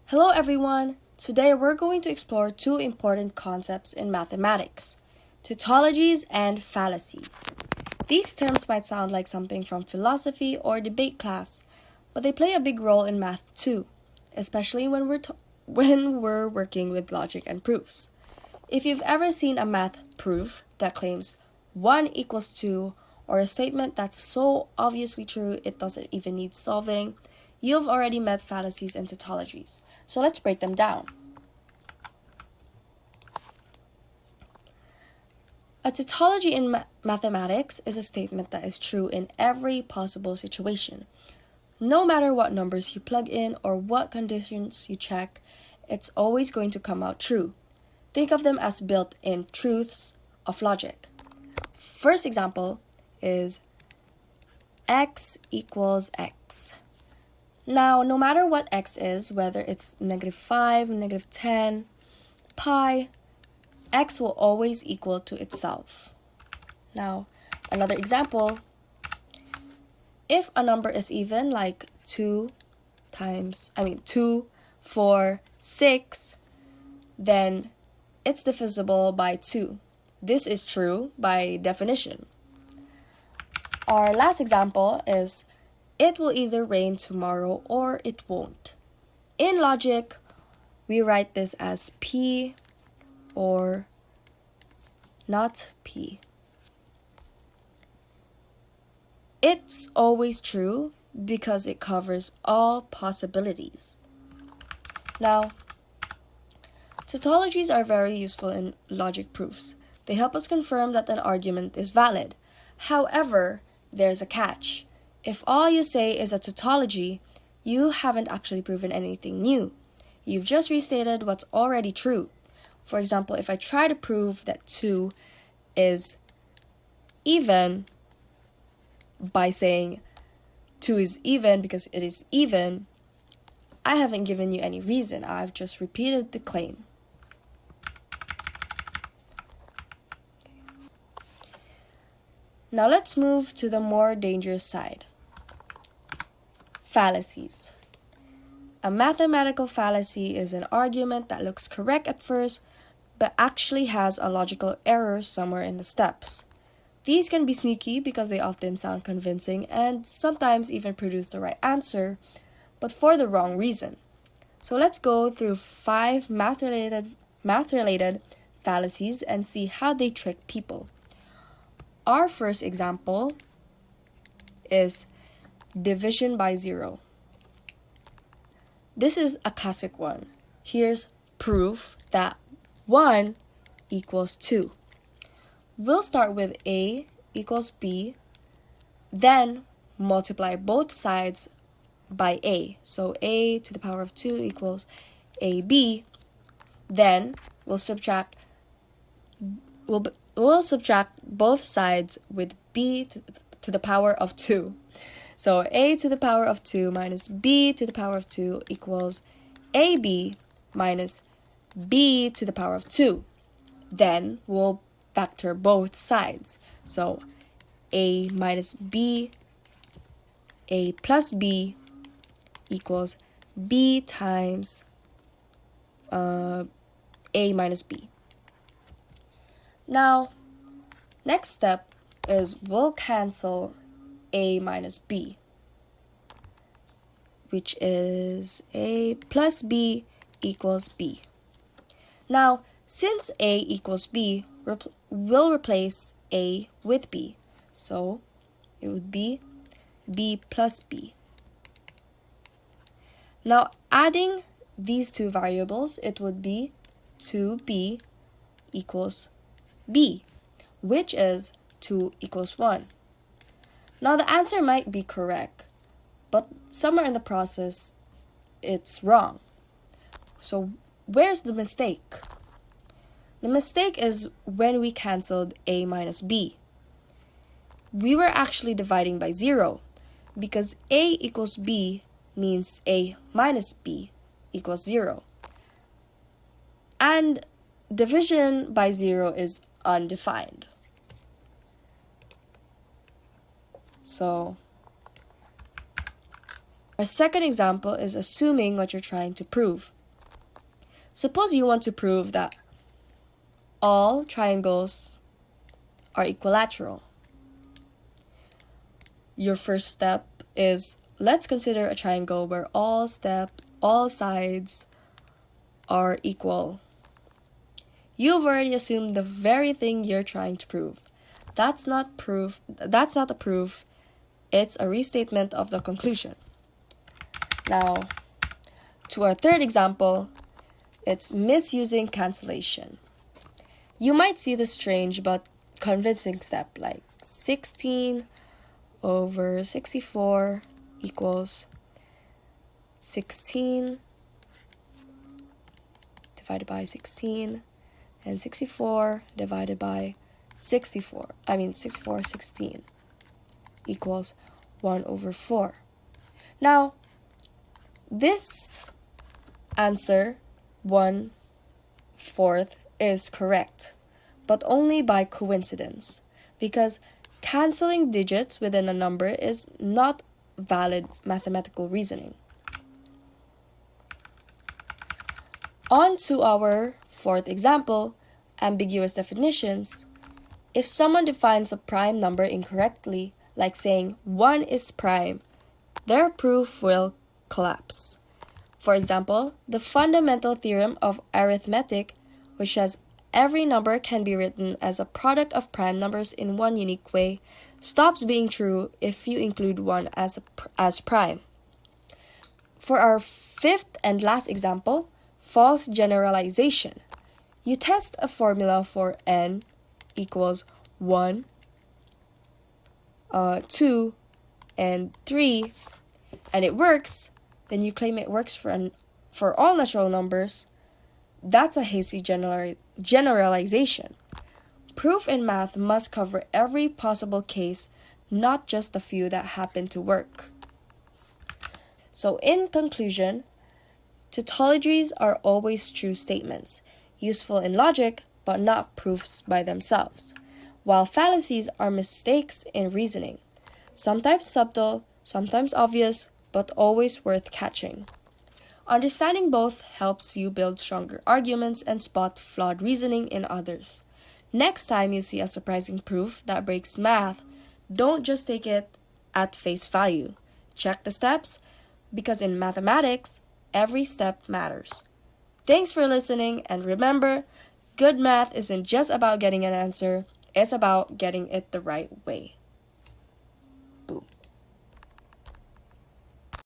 Hello everyone! Today we're going to explore two important concepts in mathematics, tautologies and fallacies. These terms might sound like something from philosophy or debate class, but they play a big role in math too, especially when we're working with logic and proofs. If you've ever seen a math proof that claims 1 equals 2 or a statement that's so obviously true it doesn't even need solving, you've already met fallacies and tautologies. So let's break them down. A tautology in mathematics is a statement that is true in every possible situation. No matter what numbers you plug in or what conditions you check, it's always going to come out true. Think of them as built-in truths of logic. First example is x equals x. Now, no matter what x is, whether it's -5, -10, pi, x will always equal to itself. Now, another example, if a number is even, like 2, 4, 6, then it's divisible by 2. This is true by definition. Our last example is it will either rain tomorrow or it won't. In logic, we write this as P or not P. It's always true because it covers all possibilities. Now, tautologies are very useful in logic proofs. They help us confirm that an argument is valid. However, there's a catch. If all you say is a tautology, you haven't actually proven anything new. You've just restated what's already true. For example, if I try to prove that 2 is even by saying 2 is even because it is even, I haven't given you any reason. I've just repeated the claim. Now let's move to the more dangerous side. Fallacies. A mathematical fallacy is an argument that looks correct at first, but actually has a logical error somewhere in the steps. These can be sneaky because they often sound convincing and sometimes even produce the right answer, but for the wrong reason. So let's go through 5 math-related fallacies and see how they trick people. Our first example is division by 0. This is a classic one. Here's proof that 1 equals 2. We'll start with A equals B, then multiply both sides by A. So A to the power of 2 equals AB. Then we'll subtract both sides with B to the power of 2. So A to the power of 2 minus B to the power of 2 equals AB minus B to the power of 2. Then we'll factor both sides. So A minus B, A plus B equals B times A minus B. Now, next step is we'll cancel A minus B, which is A plus B equals B. Now, since A equals B, we'll replace A with B. So, it would be B plus B. Now, adding these two variables, it would be 2B equals B, which is 2 equals 1. Now, the answer might be correct, but somewhere in the process, it's wrong. So, where's the mistake? The mistake is when we canceled A minus B. We were actually dividing by 0, because A equals B means A minus B equals 0. And division by 0 is undefined. So, our second example is assuming what you're trying to prove. Suppose you want to prove that all triangles are equilateral. Your first step is, let's consider a triangle where all sides are equal. You've already assumed the very thing you're trying to prove. That's not a proof. It's a restatement of the conclusion. Now, to our third example, it's misusing cancellation. You might see the strange but convincing step like 16 over 64 equals 16 divided by 16 and 64 divided by 64 16 equals 1 over 4. Now, this answer, 1/4, is correct, but only by coincidence, because canceling digits within a number is not valid mathematical reasoning. On to our fourth example, ambiguous definitions. If someone defines a prime number incorrectly, like saying 1 is prime, their proof will collapse. For example, the fundamental theorem of arithmetic, which says every number can be written as a product of prime numbers in one unique way, stops being true if you include 1 as prime. For our fifth and last example, false generalization. You test a formula for n equals 1, 2, and 3, and it works, then you claim it works for all natural numbers. That's a hasty generalization. Proof in math must cover every possible case, not just the few that happen to work. So in conclusion, tautologies are always true statements, useful in logic, but not proofs by themselves, while fallacies are mistakes in reasoning, sometimes subtle, sometimes obvious, but always worth catching. Understanding both helps you build stronger arguments and spot flawed reasoning in others. Next time you see a surprising proof that breaks math, don't just take it at face value. Check the steps, because in mathematics, every step matters. Thanks for listening, and remember, good math isn't just about getting an answer, it's about getting it the right way.